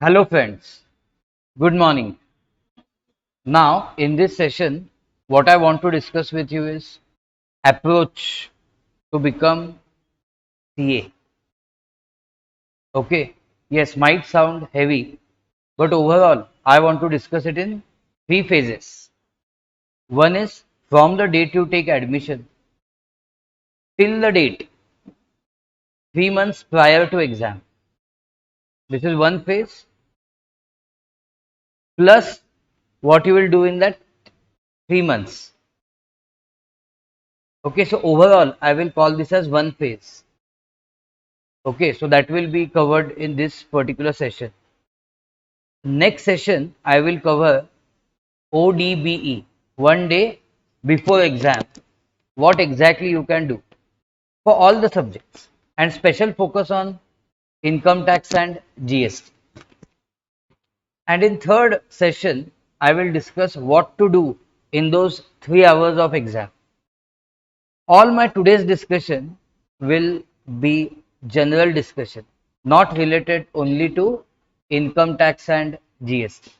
Hello friends, good morning. Now in this session, what I want to discuss with you is approach to become CA. Okay, yes, might sound heavy, but overall I want to discuss it in three phases. One is from the date you take admission till the date, 3 months prior to exam. This is one phase, plus what you will do in that 3 months. Okay, so overall I will call this as one phase. Okay, so that will be covered in this particular session. Next session, I will cover ODBE, one day before exam. What exactly you can do for all the subjects, and special focus on income tax and GST. And in third session, I will discuss what to do in those 3 hours of exam. All my today's discussion will be general discussion, not related only to income tax and GST.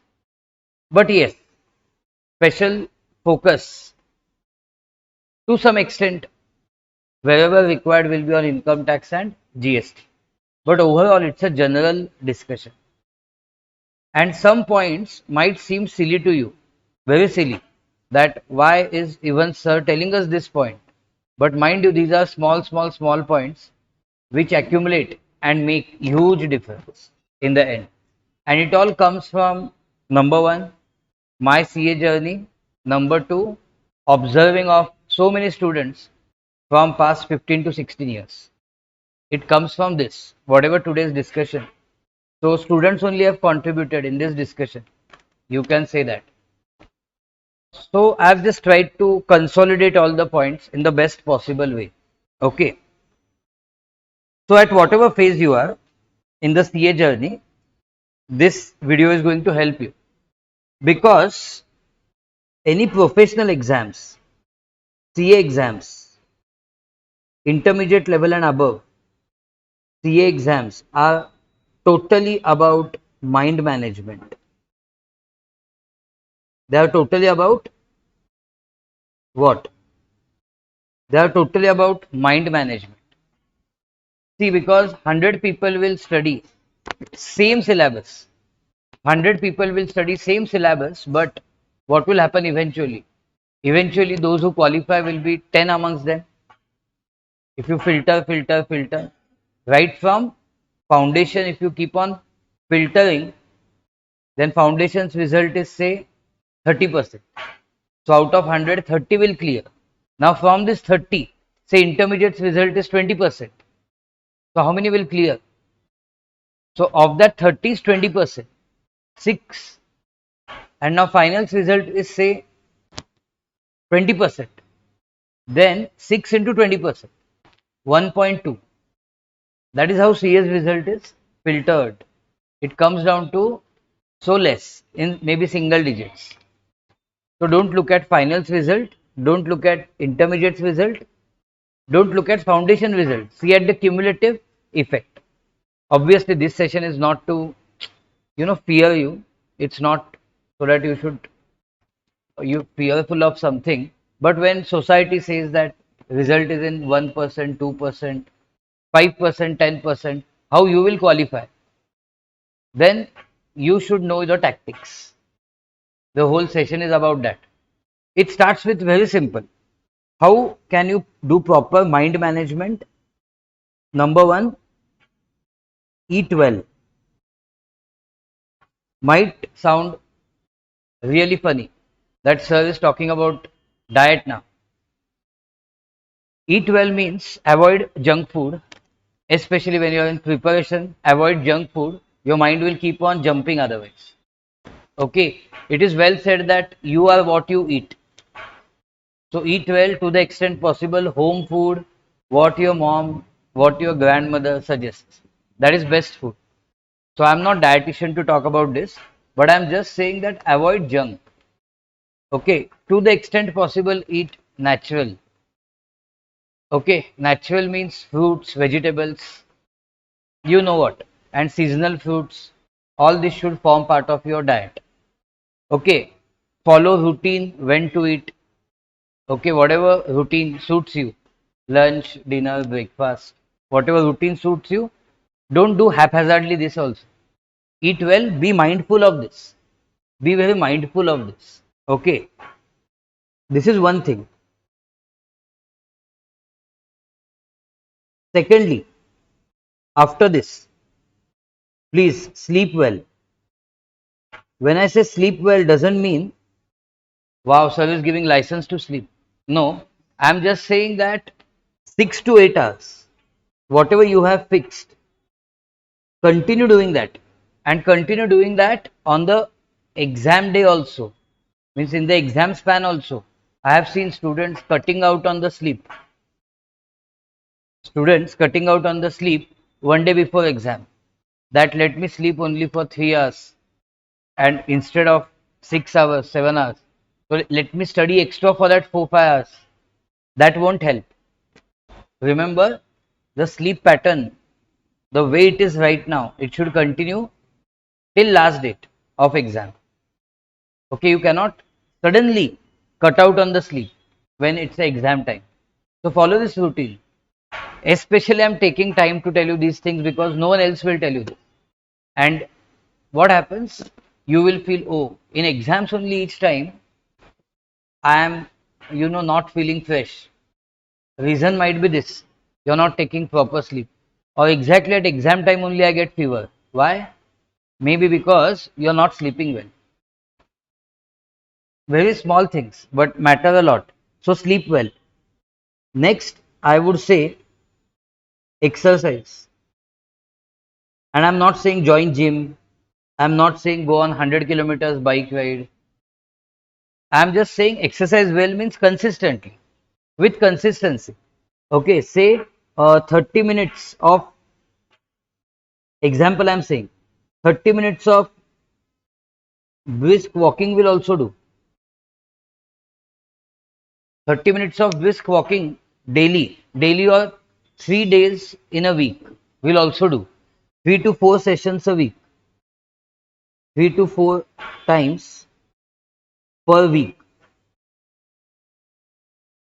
But yes, special focus to some extent wherever required will be on income tax and GST. But overall, it's a general discussion. And some points might seem silly to you, very silly, that why is even sir telling us this point? But mind you, these are small points which accumulate and make huge difference in the end. And it all comes from number one, my CA journey, number two, observing of so many students from past 15 to 16 years. It comes from this, whatever today's discussion. So students only have contributed in this discussion. You can say that. So I've just tried to consolidate all the points in the best possible way. Okay. So at whatever phase you are in the CA journey, this video is going to help you because any professional exams, CA exams, intermediate level and above, CA exams are totally about mind management. They are totally about what? They are totally about mind management. See, because 100 people will study same syllabus. 100 people will study same syllabus, but what will happen eventually? Eventually, those who qualify will be 10 amongst them. If you filter, right from foundation, if you keep on filtering, then foundation's result is say 30%. So out of 100, 30 will clear. Now from this 30, say intermediate's result is 20%. So how many will clear? So of that 30 is 20%, 6. And now final's result is say 20%. Then 6 into 20%, 1.2. That is how CS result is filtered. It comes down to so less in maybe single digits. So don't look at finals result, don't look at intermediates result, don't look at foundation result. See at the cumulative effect. Obviously, this session is not to fear you. It's not so that you fearful of something. But when society says that result is in 1%, 2%, 5%, 10%, how you will qualify? Then you should know the tactics. The whole session is about that. It starts with very simple. How can you do proper mind management? Number one, eat well. Might sound really funny that sir is talking about diet now. Eat well means avoid junk food, especially when you are in preparation. Avoid junk food. Your mind will keep on jumping otherwise. Okay, it is well said that you are what you eat. So eat well to the extent possible. Home food, what your mom, what your grandmother suggests. That is best food. So I'm not dietitian to talk about this, but I'm just saying that avoid junk. Okay, to the extent possible, eat natural. Okay, natural means fruits, vegetables, you know what, and seasonal fruits. All this should form part of your diet. Okay, follow routine when to eat. Okay, whatever routine suits you, lunch, dinner, breakfast, whatever routine suits you, don't do haphazardly this also. Eat well, be mindful of this. Be very mindful of this. Okay, this is one thing. Secondly, after this, please sleep well. When I say sleep well, doesn't mean wow, sir is giving license to sleep. No, I'm just saying that 6 to 8 hours, whatever you have fixed, continue doing that, and continue doing that on the exam day also. Means in the exam span also. I have seen students cutting out on the sleep. Students cutting out on the sleep one day before exam. That let me sleep only for 3 hours and instead of 6 hours, 7 hours. So let me study extra for that 4 5 hours. That won't help. Remember the sleep pattern, the way it is right now, it should continue till last date of exam. Okay, you cannot suddenly cut out on the sleep when it's the exam time. So follow this routine. Especially I'm taking time to tell you these things because no one else will tell you this. And what happens? You will feel, oh, in exams only each time I am, not feeling fresh. Reason might be this. You're not taking proper sleep. Or exactly at exam time only I get fever. Why? Maybe because you're not sleeping well. Very small things, but matter a lot. So sleep well. Next, I would say exercise. And I'm not saying join gym. I'm not saying go on 100 kilometers bike ride. I'm just saying exercise well means consistently, with consistency. Okay, say 30 minutes of example, I'm saying 30 minutes of brisk walking will also do. 30 minutes of brisk walking daily or 3 days in a week will also do. 3 to 4 sessions a week, 3 to 4 times per week.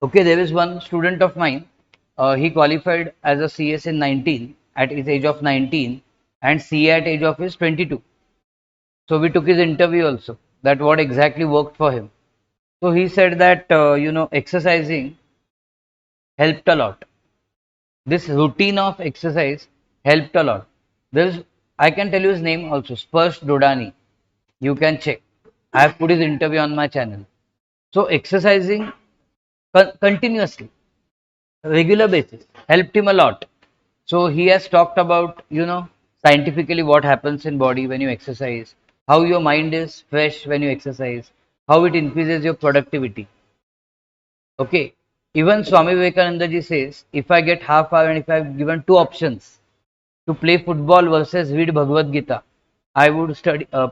Okay, there is one student of mine. He qualified as a CS in 19 at his age of 19 and CA at age of his 22. So we took his interview also. That what exactly worked for him. So he said that exercising helped a lot. This routine of exercise helped a lot. There's I can tell you his name also. Spurs Dodani. You can check. I have put his interview on my channel. So exercising continuously, regular basis, helped him a lot. So he has talked about, scientifically what happens in body when you exercise, how your mind is fresh when you exercise, how it increases your productivity. Okay. Even Swami Vivekananda ji says, if I get half hour and if I have given two options to play football versus read Bhagavad Gita, I would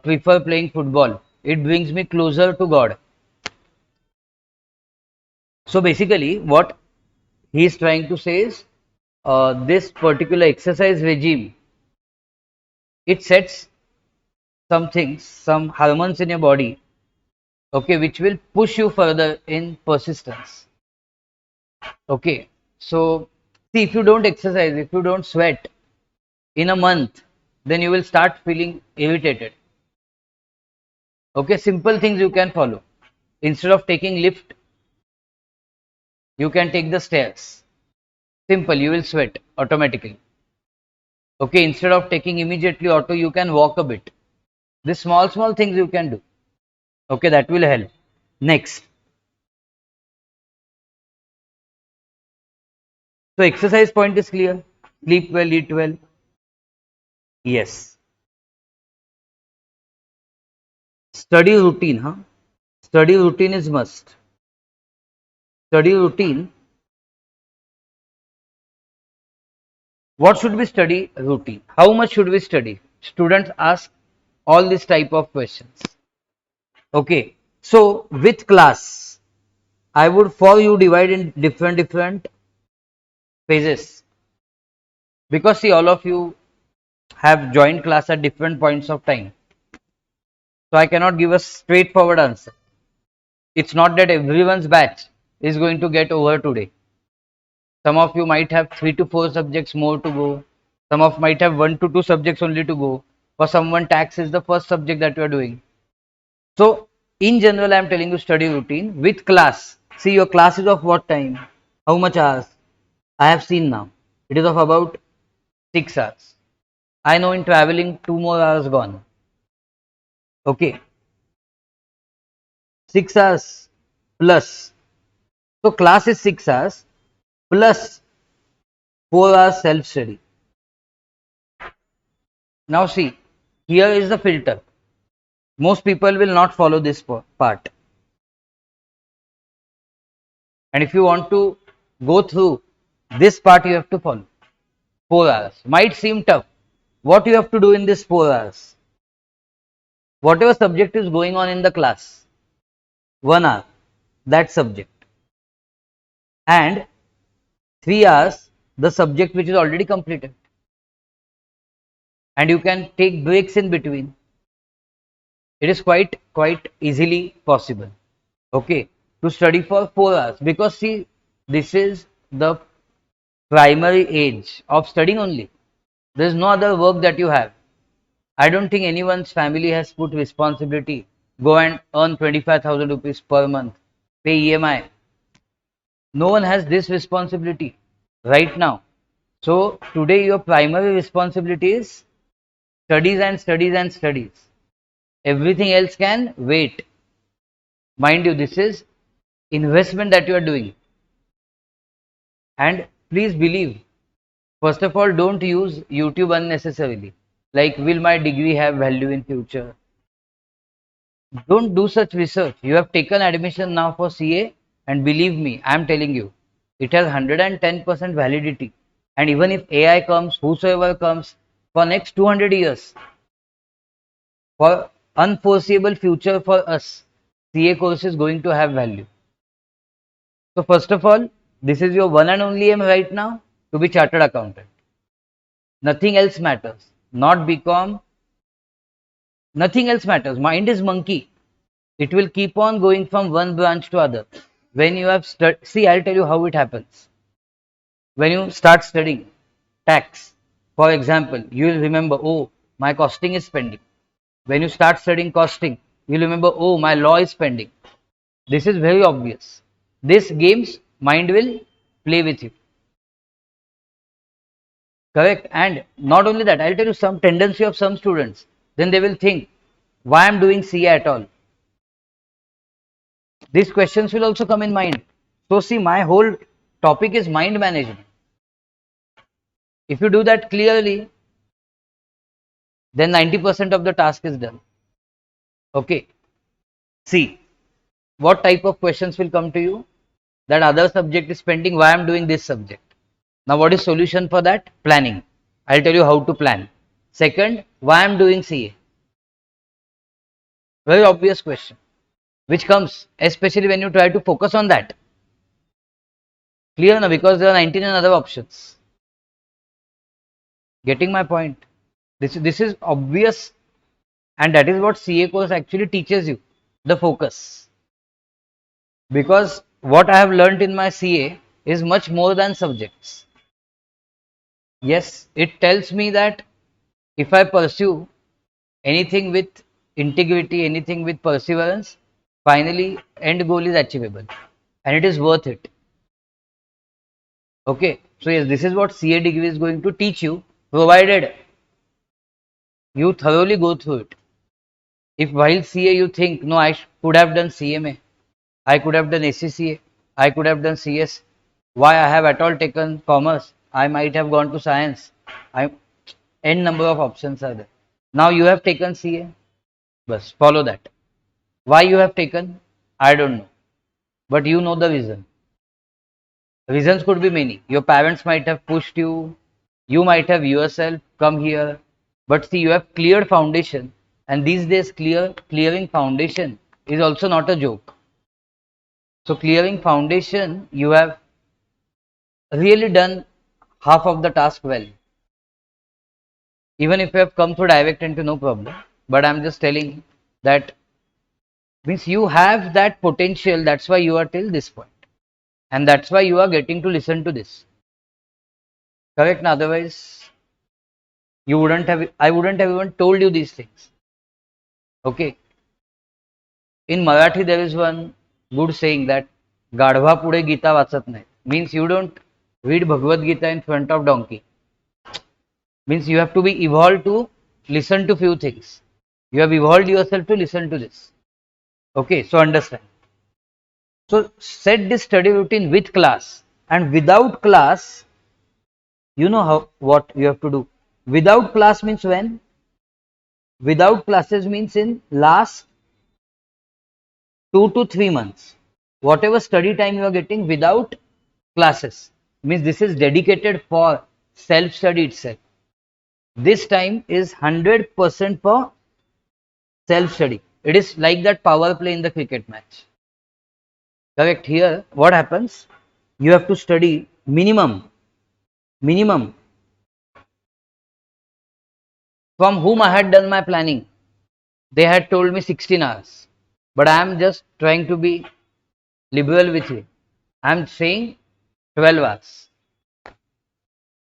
prefer playing football. It brings me closer to God. So basically, what he is trying to say is this particular exercise regime, it sets some things, some hormones in your body, okay, which will push you further in persistence. Okay, so see, if you don't exercise, if you don't sweat in a month, then you will start feeling irritated. Okay, simple things you can follow. Instead of taking lift, you can take the stairs. Simple, you will sweat automatically. Okay, instead of taking immediately auto, you can walk a bit. These small things you can do. Okay, that will help. Next, so exercise point is clear. Sleep well, eat well. Yes. Study routine, huh? Study routine is must. Study routine. What should be study routine? How much should we study? Students ask all this type of questions. Okay. So with class, I would for you divide in different phases because see all of you have joined class at different points of time. So I cannot give a straightforward answer. It's not that everyone's batch is going to get over today. Some of you might have 3 to 4 subjects more to go. Some of might have 1 to 2 subjects only to go. For someone, tax is the first subject that you are doing. So, in general, I am telling you study routine with class. See, your class is of what time? How much hours? I have seen now. It is of about 6 hours. I know in traveling, 2 more hours gone. Okay, 6 hours plus. So, class is 6 hours plus 4 hours self study. Now, see, here is the filter. Most people will not follow this part. And if you want to go through this part, you have to follow 4 hours. Might seem tough. What you have to do in this 4 hours? Whatever subject is going on in the class, 1 hour, that subject. And 3 hours, the subject which is already completed. And you can take breaks in between. It is quite easily possible. Okay, to study for 4 hours, because see, this is the primary age of studying only. There is no other work that you have. I don't think anyone's family has put responsibility. Go and earn 25,000 rupees per month, pay EMI. No one has this responsibility right now. So today your primary responsibility is studies and studies and studies. Everything else can wait. Mind you, this is investment that you are doing. And please believe, first of all, don't use YouTube unnecessarily. Like, will my degree have value in future? Don't do such research. You have taken admission now for CA, and believe me, I am telling you, it has 110% validity. And even if AI comes, whosoever comes, for next 200 years, for unforeseeable future for us, CA course is going to have value. So first of all, this is your one and only aim right now, to be chartered accountant. Nothing else matters. Not BCom, nothing else matters. Mind is monkey. It will keep on going from one branch to other. When you have see, I'll tell you how it happens. When you start studying tax, for example, you will remember, oh, my costing is pending. When you start studying costing, you'll remember, oh, my law is pending. This is very obvious. This games mind will play with you. Correct? And not only that, I'll tell you some tendency of some students. Then they will think, why I'm doing CA at all? These questions will also come in mind. So see, my whole topic is mind management. If you do that clearly, then 90% of the task is done. Okay. See, what type of questions will come to you? That other subject is pending, why I'm doing this subject. Now, what is solution for that? Planning. I'll tell you how to plan. Second, why I'm doing CA. Very obvious question, which comes especially when you try to focus on that. Clear now, because there are 19 other options. Getting my point? This is obvious, and that is what CA course actually teaches you, the focus. Because what I have learned in my CA is much more than subjects. Yes, it tells me that if I pursue anything with integrity, anything with perseverance, finally end goal is achievable and it is worth it. Okay, so yes, this is what CA degree is going to teach you, provided you thoroughly go through it. If while CA you think, no, I could have done CMA, I could have done ACCA, I could have done CS, why I have at all taken commerce, I might have gone to science, I n number of options are there. Now you have taken CA, bus follow that. Why you have taken, I don't know, but you know the reason. Reasons could be many. Your parents might have pushed you, you might have yourself come here, but see, you have cleared foundation, and these days clearing foundation is also not a joke. So clearing foundation, you have really done half of the task well. Even if you have come through direct entry, no problem. But I'm just telling that means you have that potential. That's why you are till this point, and that's why you are getting to listen to this. Correct? Now, otherwise, you wouldn't have. I wouldn't have even told you these things. Okay. In Marathi, there is one good saying that गाढवा पुढे गीता वाचत नाही. Means you don't read Bhagavad Gita in front of donkey. Means you have to be evolved to listen to few things. You have evolved yourself to listen to this. Okay, so understand. So set this study routine with class, and without class, you know how what you have to do. Without class means when? Without classes means in last 2 to 3 months. Whatever study time you are getting without classes means this is dedicated for self study itself. This time is 100% for self study. It is like that power play in the cricket match. Correct. Here what happens, you have to study minimum from whom I had done my planning. They had told me 16 hours, but I am just trying to be liberal with you. I am saying 12 hours.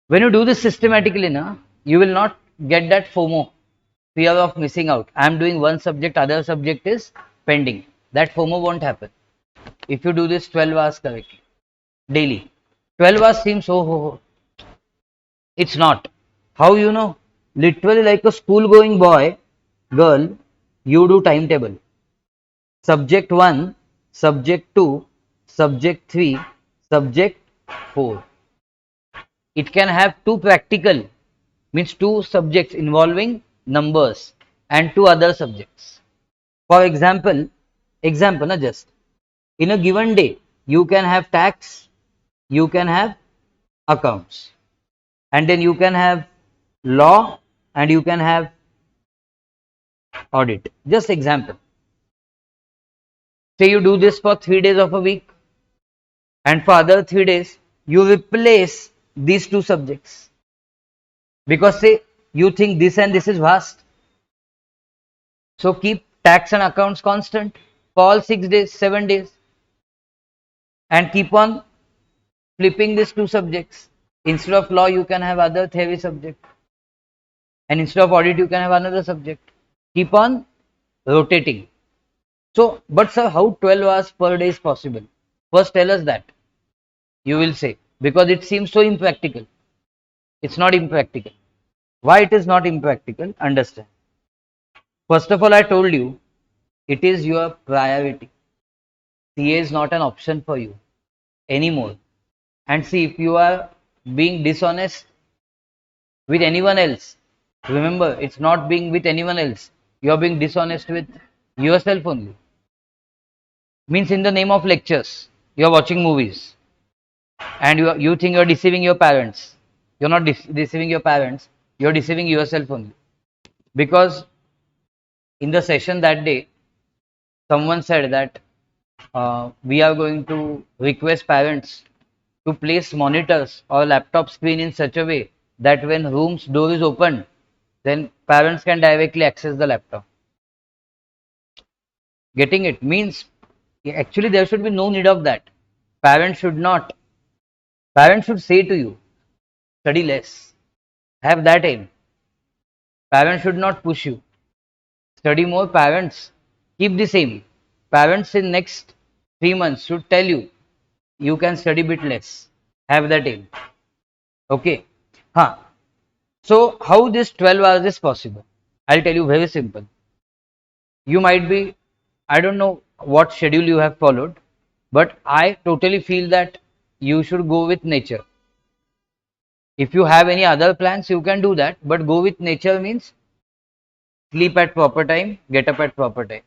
When you do this systematically now, you will not get that FOMO, fear of missing out. I am doing one subject, other subject is pending. That FOMO won't happen if you do this 12 hours correctly daily. 12 hours seems oh. It's not. How you know? Literally like a school going boy, girl, you do timetable. Subject 1, subject 2, subject 3, subject 4. It can have two practical, means two subjects involving numbers and two other subjects. For example, na just in a given day, you can have tax, you can have accounts, and then you can have law, and you can have audit. Just example. Say you do this for 3 days of a week, and for other 3 days, you replace these two subjects. Because say you think this and this is vast. So keep tax and accounts constant for all 6 days, 7 days, and keep on flipping these two subjects. Instead of law, you can have other theory subject, and instead of audit, you can have another subject. Keep on rotating. So, but sir, how 12 hours per day is possible? First, tell us that. You will say, because it seems so impractical. It's not impractical. Why it is not impractical? Understand. First of all, I told you, it is your priority. CA is not an option for you anymore. And see, if you are being dishonest with anyone else, remember, it's not being with anyone else. You are being dishonest with yourself only. Means in the name of lectures, you are watching movies, and you think you are deceiving your parents. You're not deceiving your parents. You're deceiving yourself only. Because in the session that day, someone said that we are going to request parents to place monitors or laptop screen in such a way that when room's door is opened, then parents can directly access the laptop. Getting it means actually there should be no need of that. Parents should not. Parents should say to you, study less. Have that aim. Parents should not push you. Study more. Parents keep the same. Parents in next 3 months should tell you, you can study bit less. Have that aim. Okay. Huh. So how this 12 hours is possible? I'll tell you very simple. You might be, I don't know what schedule you have followed, but I totally feel that you should go with nature. If you have any other plans, you can do that, but go with nature means sleep at proper time, get up at proper time.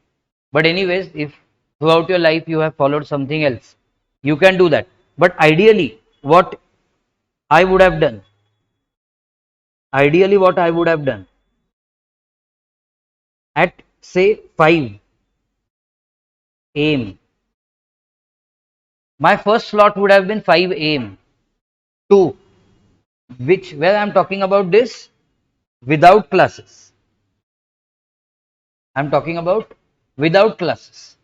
But anyways, if throughout your life you have followed something else, you can do that. But I would have done, ideally what I would have done, at say 5 a.m. My first slot would have been 5 a.m. to which where I am talking about this without classes. I'm talking about without classes.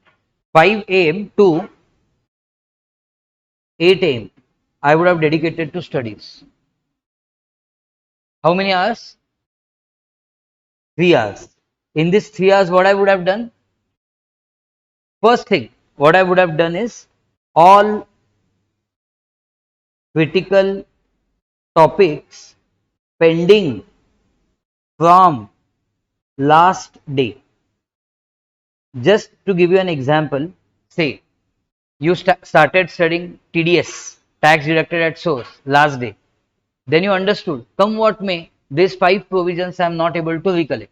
5 a.m. to 8 a.m. I would have dedicated to studies. How many hours? 3 hours. In this 3 hours, what I would have done? First thing, what I would have done is all critical topics pending from last day. Just to give you an example, say you started studying TDS, tax deducted at source, last day. Then you understood, come what may, these 5 provisions I am not able to recollect.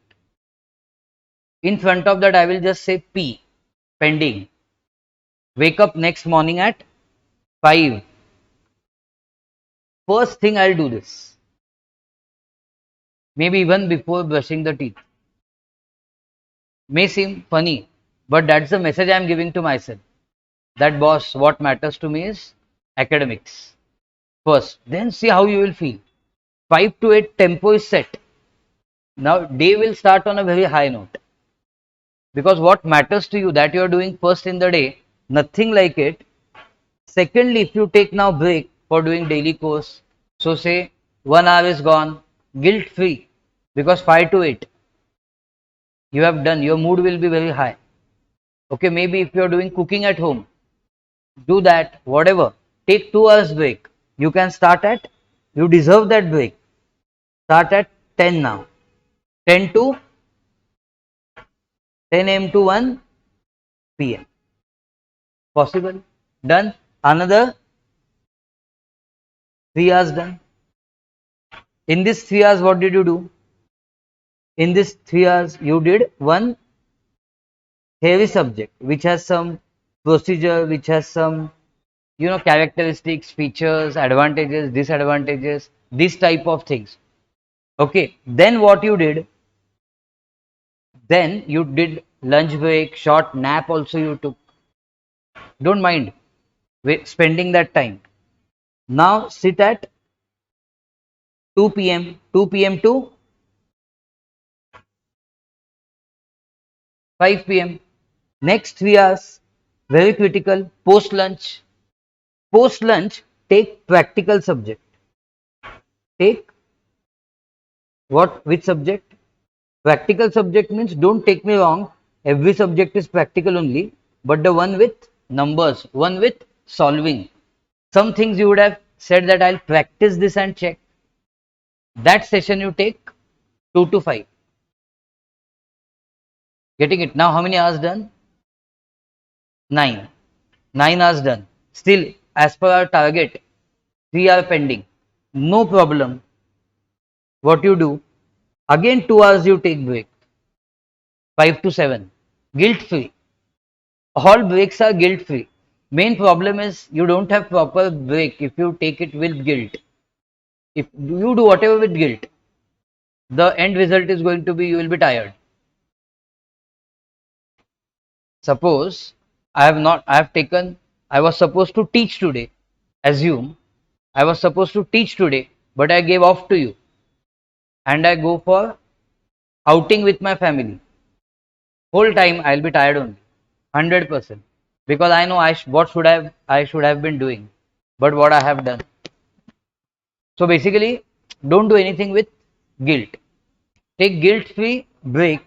In front of that, I will just say P, pending. Wake up next morning at 5. First thing I'll do this. Maybe even before brushing the teeth. May seem funny, but that's the message I'm giving to myself. That boss, what matters to me is academics first. Then see how you will feel. 5 to 8 tempo is set. Now day will start on a very high note. Because what matters to you that you are doing first in the day, nothing like it. Secondly, if you take now break for doing daily course, so say 1 hour is gone, guilt free, because 5 to 8 you have done, your mood will be very high. Okay, maybe if you are doing cooking at home, do that, whatever. Take 2 hours break. You can start at, you deserve that break. Start at 10 now. 10 to 10 a.m. to 1 p.m. Possible? Done. Another 3 hours done. In this 3 hours, what did you do? In this 3 hours, you did one heavy subject which has some procedure, which has some characteristics, features, advantages, disadvantages, this type of things. Okay, then what you did? Then you did lunch break, short nap also you took. Don't mind spending that time. Now sit at 2 p.m. 2 p.m. to 5 p.m. Next 3 hours, very critical. Post lunch. Post lunch, take practical subject. Take what? Which subject? Practical subject means, don't take me wrong, every subject is practical only, but the one with numbers, one with solving. Some things you would have said that I'll practice this and check. That session you take 2 to 5. Getting it? Now how many hours done? 9. 9 hours done. Still, as per our target, 3 are pending. No problem. What you do? Again 2 hours you take break. 5 to 7. Guilt free. All breaks are guilt free. Main problem is you don't have proper break if you take it with guilt. If you do whatever with guilt, the end result is going to be you will be tired. Suppose I have taken, I was supposed to teach today. Assume I was supposed to teach today, but I gave off to you and I go for outing with my family. Whole time I'll be tired only, 100%, because I know what I should have been doing, but what I have done. So basically, don't do anything with guilt. Take guilt-free break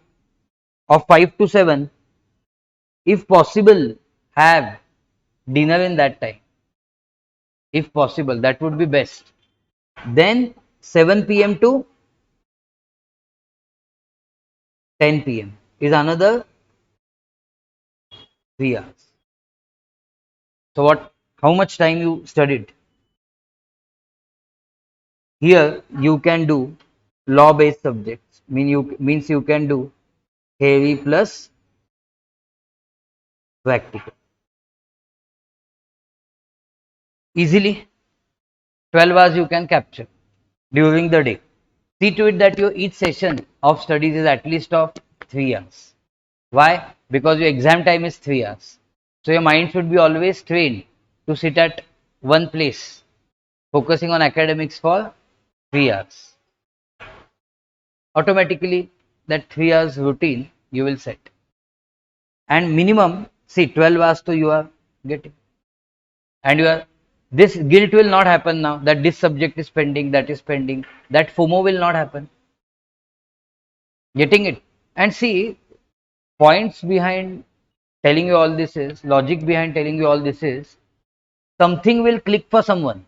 of 5 to 7. If possible, have dinner in that time. If possible, that would be best. Then 7 p.m. to 10 p.m. is another 3 hours. So what? How much time you studied? Here you can do law-based subjects. Means you can do theory plus practical. Easily 12 hours you can capture during the day. See to it that your each session of studies is at least of 3 hours. Why? Because your exam time is 3 hours. So your mind should be always trained to sit at one place, focusing on academics for 3 hours. automatically that 3 hours routine you will set. And minimum, see, 12 hours to you are getting. And you are, this guilt will not happen now that this subject is pending, that is pending. That FOMO will not happen. Getting it? And see, points behind telling you all this is, logic behind telling you all this is, something will click for someone.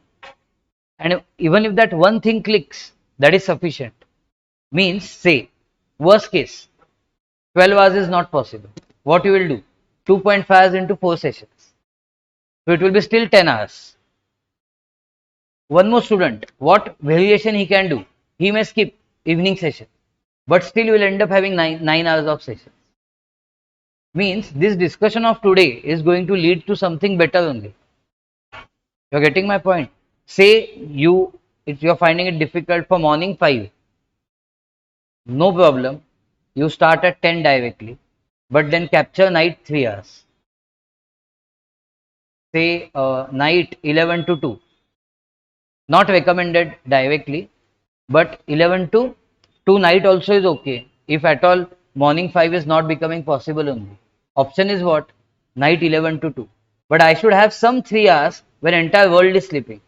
And even if that one thing clicks, that is sufficient. Means, say, worst case, 12 hours is not possible. What you will do? 2.5 hours into 4 sessions. So it will be still 10 hours. One more student, what variation he can do? He may skip evening session, but still you will end up having 9 hours of session. Means this discussion of today is going to lead to something better only. You're getting my point? Say if you're finding it difficult for morning 5, no problem. You start at 10 directly, but then capture night 3 hours. Say night 11 to 2. Not recommended directly, but 11 to 2 night also is okay. If at all morning 5 is not becoming possible only. Option is what? Night 11 to 2. But I should have some 3 hours when entire world is sleeping.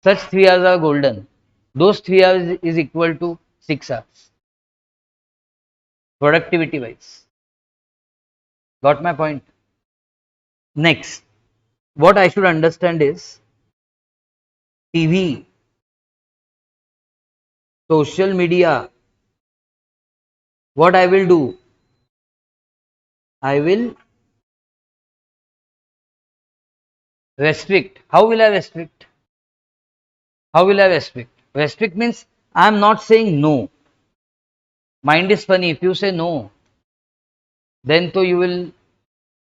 Such 3 hours are golden. Those 3 hours is equal to 6 hours. Productivity wise. Got my point? Next, what I should understand is TV, social media. What I will do? I will restrict. How will I restrict? How will I restrict? Restrict means I am not saying no. Mind is funny. If you say no, then so you will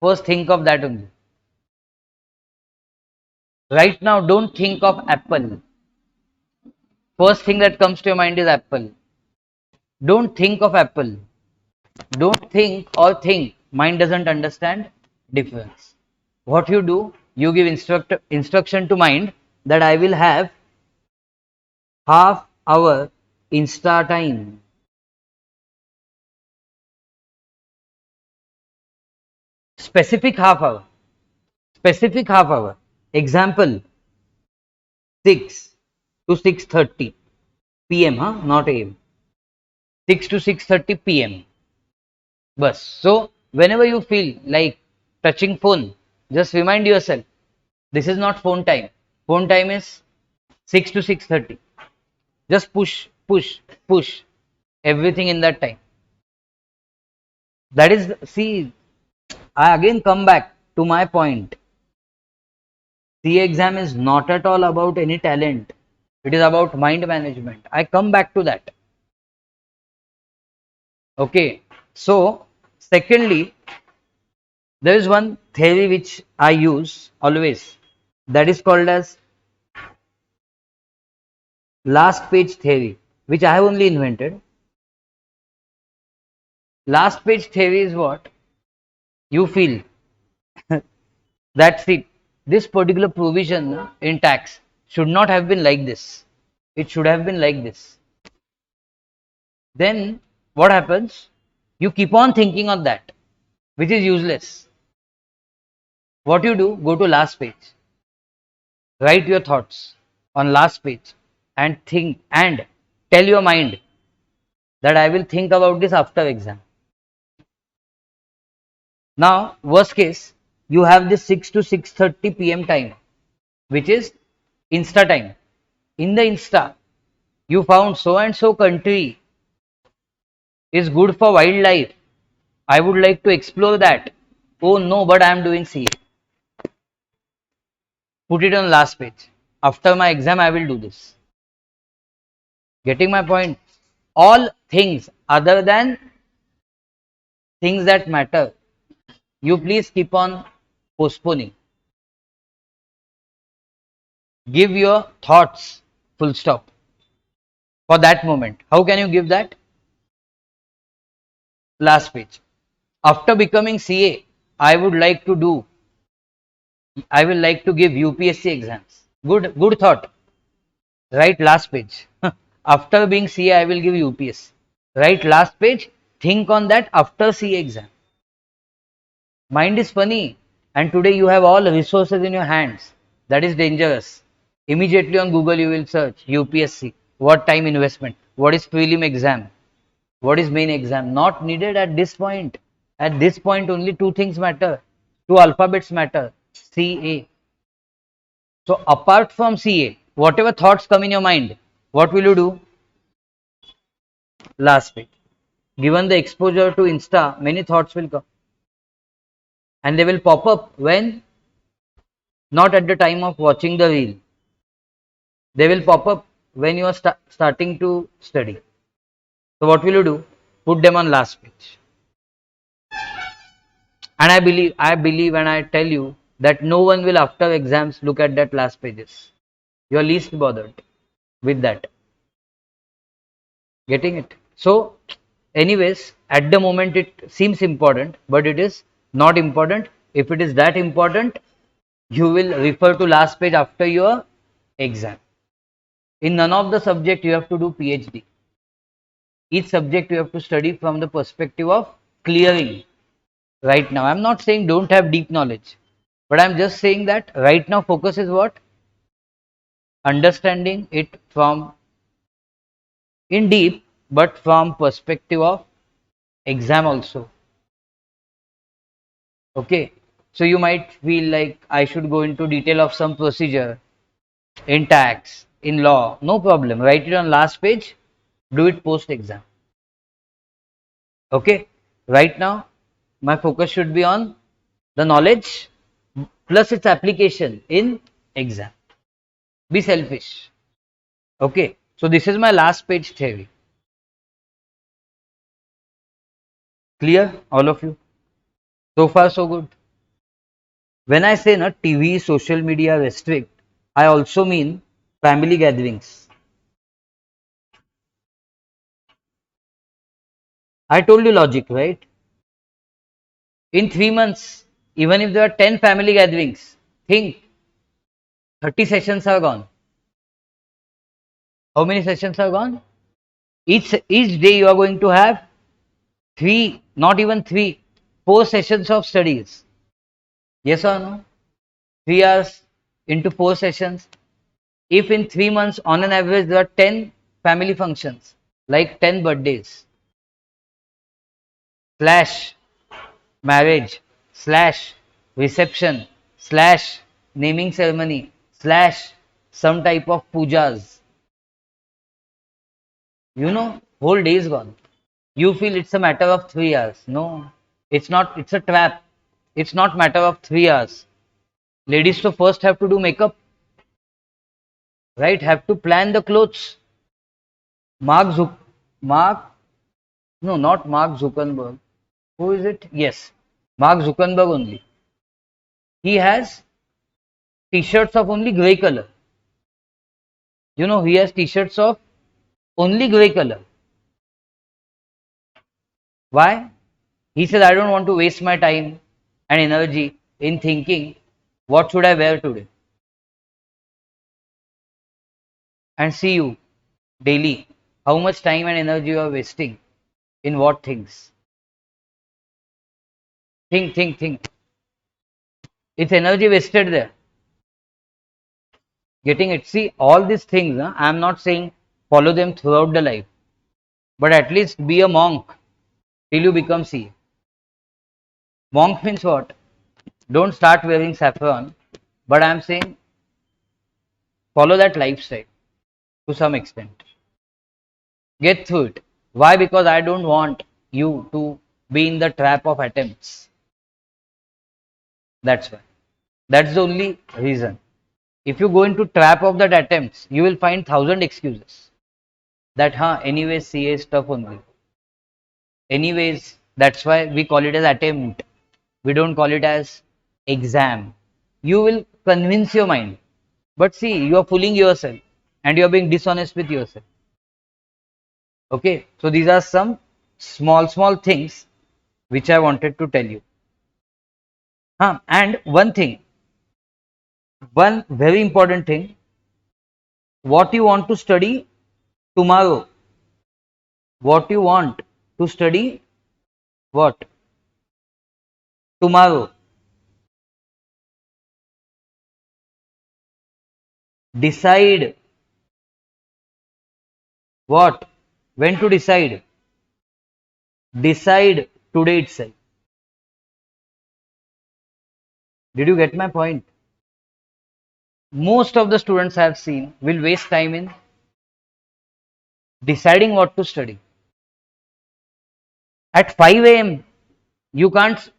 first think of that only. Right now, don't think of Apple. First thing that comes to your mind is Apple. Don't think of Apple. Don't think or think. Mind doesn't understand difference. What you do, you give instruction to mind that I will have half hour Insta time. Specific half hour. Specific half hour. Example 6 to 6:30 p.m. Not a.m. 6 to 6:30 p.m. Bus. So whenever you feel like touching phone, just remind yourself this is not phone time. Phone time is 6 to 6:30. Just push, push, push everything in that time. That is, see, I again come back to my point. CA exam is not at all about any talent. It is about mind management. I come back to that. Okay. So, secondly, there is one theory which I use always. That is called as last page theory, which I have only invented. Last page theory is what? You feel that's it. This particular provision in tax should not have been like this. It should have been like this. Then what happens? You keep on thinking on that, which is useless. What you do? Go to last page. Write your thoughts on last page and think and tell your mind that I will think about this after exam. Now, worst case, you have this 6 to 6:30 p.m. time, which is Insta time. In the Insta, you found so and so country is good for wildlife. I would like to explore that. Oh no, but I am doing CA. Put it on last page. After my exam, I will do this. Getting my point? All things other than things that matter, you please keep on postponing. Give your thoughts full stop for that moment. How can you give that? Last page. After becoming CA, I would like to do, I will like to give UPSC exams. Good thought. Right, last page. After being CA, I will give UPSC. Right, last page, think on that after CA exam. Mind is funny, and today you have all resources in your hands. That is dangerous. Immediately on Google, you will search UPSC. What time investment? What is prelim exam? What is main exam? Not needed at this point. At this point, only two things matter. Two alphabets matter. CA. So apart from CA, whatever thoughts come in your mind, what will you do? Last page. Given the exposure to Insta, many thoughts will come. And they will pop up when? Not at the time of watching the reel. They will pop up when you are starting to study. So what will you do? Put them on last page. And I believe and I tell you that no one will after exams look at that last pages. You are least bothered with that. Getting it? So anyways, at the moment it seems important, but it is not important. If it is that important, you will refer to last page after your exam. In none of the subject you have to do PhD. Each subject you have to study from the perspective of clearing. Right now, I'm not saying don't have deep knowledge, but I'm just saying that right now focus is what? Understanding it from in deep, but from perspective of exam also. Okay, so you might feel like I should go into detail of some procedure in tax, in law. No problem. Write it on last page. Do it post exam. Okay, right now my focus should be on the knowledge plus its application in exam. Be selfish. Okay, so this is my last page theory. Clear, all of you? So far, so good. When I say na TV, social media restrict, I also mean family gatherings. I told you logic, right? In 3 months, even if there are 10 family gatherings, think 30 sessions are gone. How many sessions are gone? Each day you are going to have three, not even three, 4 sessions of studies. Yes or no? 3 hours into 4 sessions. If in 3 months, on an average, there are 10 family functions, like 10 birthdays, slash marriage, slash reception, slash naming ceremony, slash some type of pujas, whole day is gone. You feel it's a matter of 3 hours. No, it's not, it's a trap. It's not matter of 3 hours. Ladies so first have to do makeup, right? Have to plan the clothes. Mark Zuck, Mark, no, not Mark Zuckerberg. Who is it? Yes, Mark Zuckerberg only. He has t-shirts of only gray color. He has t-shirts of only gray color. Why? He says, I don't want to waste my time and energy in thinking, what should I wear today? And see you daily. How much time and energy you are wasting in what things? Think. It's energy wasted there. Getting it? See, all these things, I'm not saying follow them throughout the life, but at least be a monk till you become C. Monk means what? Don't start wearing saffron, but I'm saying follow that lifestyle to some extent. Get through it. Why? Because I don't want you to be in the trap of attempts. That's why. That's the only reason. If you go into trap of that attempts, you will find thousand excuses. That anyway CA stuff only. Anyways, that's why we call it as attempt. We don't call it as exam. You will convince your mind. But see, you are fooling yourself and you are being dishonest with yourself. Okay, so these are some small things which I wanted to tell you. And one very important thing, what you want to study, tomorrow, what you want to study, what? Tomorrow. Decide what? When to decide? Decide today itself. Did you get my point? Most of the students I have seen will waste time in deciding what to study. At 5 a.m., you can't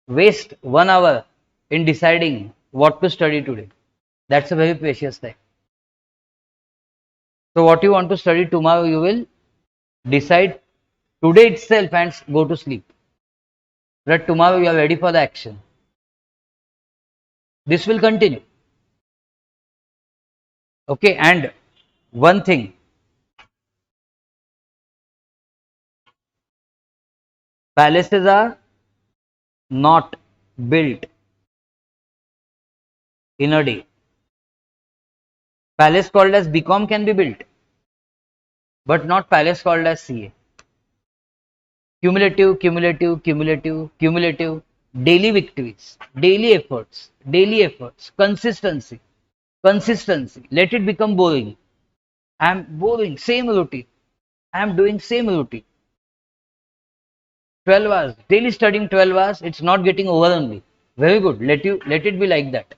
waste 1 hour in deciding what to study today. That's a very precious time. So, what you want to study tomorrow, you will decide today itself and go to sleep. But tomorrow you are ready for the action. This will continue. Okay, and one thing, palaces are not built in a day. Palace called as BCom can be built, but not palace called as CA. Cumulative, cumulative, cumulative, cumulative, daily efforts, consistency, consistency. Let it become boring. I am boring, same routine. I am doing same routine. 12 hours, daily studying 12 hours, it's not getting over only. Very good. Let it be like that.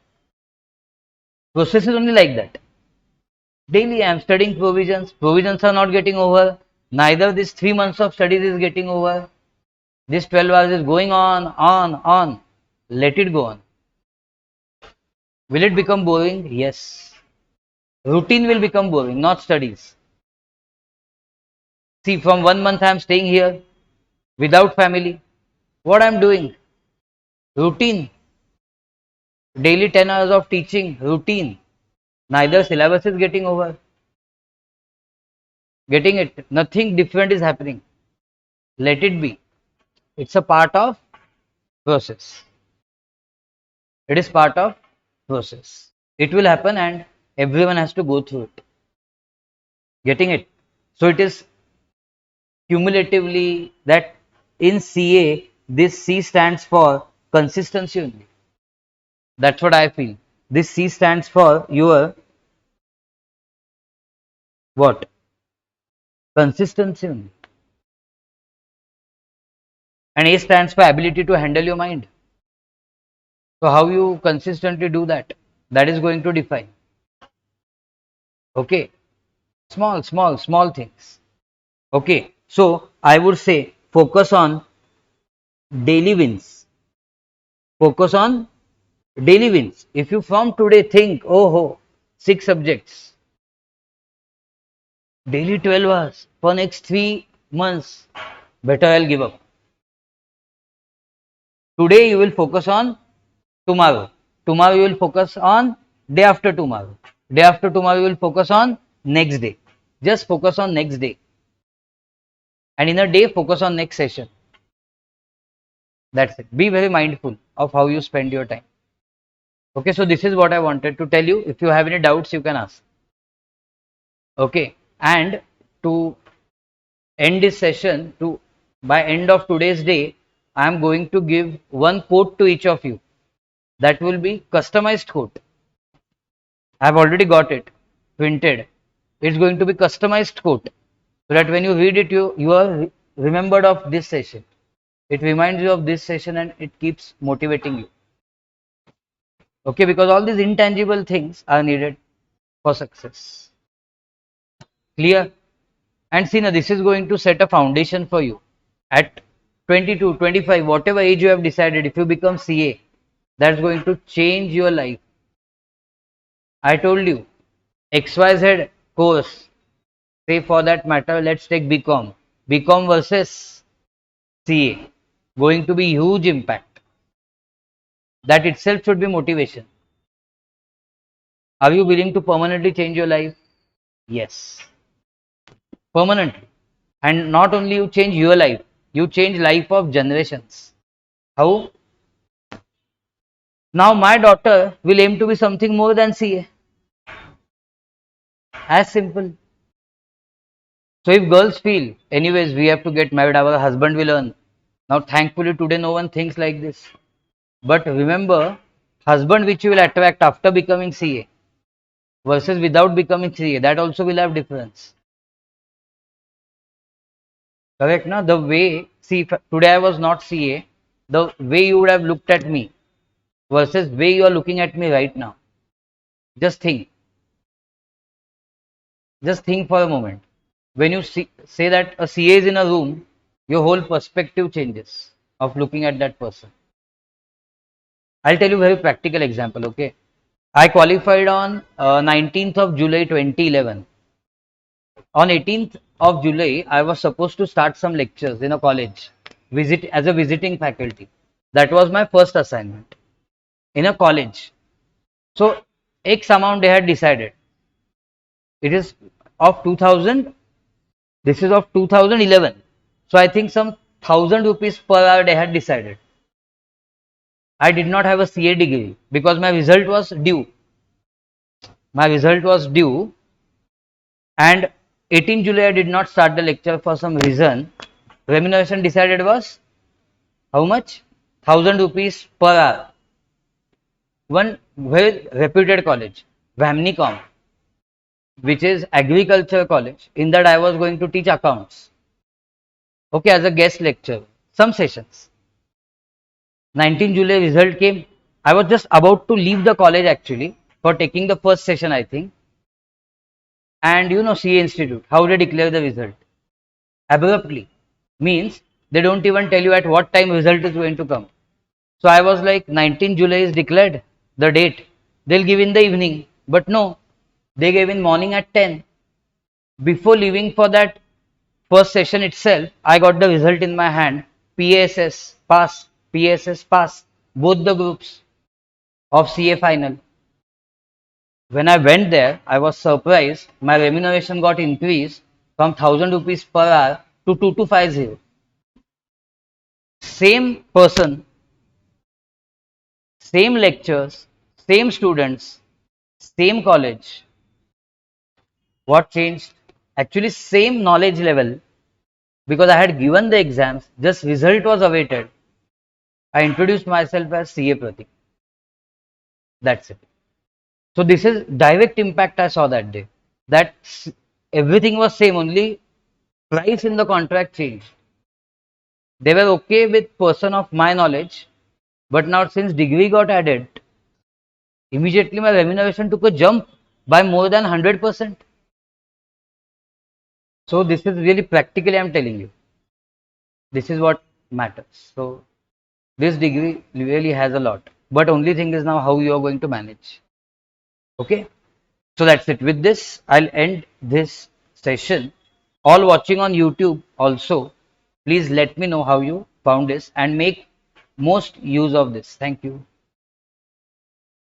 Process is only like that. Daily I am studying provisions. Provisions are not getting over. Neither this 3 months of studies is getting over. This 12 hours is going on. Let it go on. Will it become boring? Yes. Routine will become boring, not studies. See, from 1 month I am staying here without family. What I am doing? Routine. Daily 10 hours of teaching. Routine. Neither syllabus is getting over. Getting it? Nothing different is happening. Let it be. It's a part of process. It is part of process. It will happen and everyone has to go through it. Getting it? So it is cumulatively that in CA, this C stands for consistency only. That's what I feel. This C stands for your what? Consistency only. And A stands for ability to handle your mind. So how you consistently do that? That is going to define. Okay. Small things. Okay. So I would say focus on daily wins. Focus on daily wins. If you from today think, oh, 6 subjects, daily 12 hours for next 3 months, better I'll give up. Today you will focus on tomorrow. Tomorrow you will focus on day after tomorrow. Day after tomorrow you will focus on next day. Just focus on next day. And in a day, focus on next session. That's it. Be very mindful of how you spend your time. Okay, so this is what I wanted to tell you. If you have any doubts, you can ask. Okay, and to end this session, to by end of today's day, I am going to give one quote to each of you. That will be customized quote. I have already got it printed. It's going to be customized quote so that when you read it, you are remembered of this session. It reminds you of this session and it keeps motivating you. Okay, because all these intangible things are needed for success. Clear? And see now, this is going to set a foundation for you. At 22, 25, whatever age you have decided, if you become CA, that's going to change your life. I told you, XYZ course, say for that matter, let's take BCom. BCom versus CA, going to be huge impact. That itself should be motivation. Are you willing to permanently change your life? Yes, permanently. And not only you change your life, you change life of generations. How? Now my daughter will aim to be something more than CA. As simple. So if girls feel, anyways, we have to get married, our husband will earn. Now, thankfully, today no one thinks like this. But remember, husband which you will attract after becoming CA versus without becoming CA, that also will have difference. Correct? Now, the way, see, if today I was not CA, the way you would have looked at me versus way you are looking at me right now. Just think. Just think for a moment. When you say that a CA is in a room, your whole perspective changes of looking at that person. I'll tell you a very practical example, okay? I qualified on 19th of July 2011. On 18th of July, I was supposed to start some lectures in a college, visit as a visiting faculty. That was my first assignment in a college. So, X amount they had decided. It is of 2000. This is of 2011. So, I think some 1000 rupees per hour they had decided. I did not have a CA degree because my result was due. My result was due, and 18 July I did not start the lecture for some reason. Remuneration decided was how much? 1000 rupees per hour. One very reputed college, Vamnicom, which is agriculture college. In that I was going to teach accounts. Okay, as a guest lecturer, some sessions. 19 July result came. I was just about to leave the college actually for taking the first session, I think. And you know, CA Institute, how they declare the result? Abruptly. Means they don't even tell you at what time result is going to come. So I was like, 19 July is declared, the date. They'll give in the evening. But no, they gave in morning at 10. Before leaving for that first session itself, I got the result in my hand. PASS, pass, PASS, pass. Both the groups of CA final. When I went there, I was surprised. My remuneration got increased from 1000 rupees per hour to 2250. Same person, same lectures, same students, same college. What changed? Actually, same knowledge level because I had given the exams, just result was awaited. I introduced myself as CA Pratik. That's it. So this is direct impact I saw that day. That everything was same, only price in the contract changed. They were okay with person of my knowledge, but now since degree got added, immediately my remuneration took a jump by more than 100%. So this is really practically I'm telling you. This is what matters. So this degree really has a lot. But only thing is now how you are going to manage. Okay. So that's it. With this, I'll end this session. All watching on YouTube also, please let me know how you found this and make most use of this. Thank you.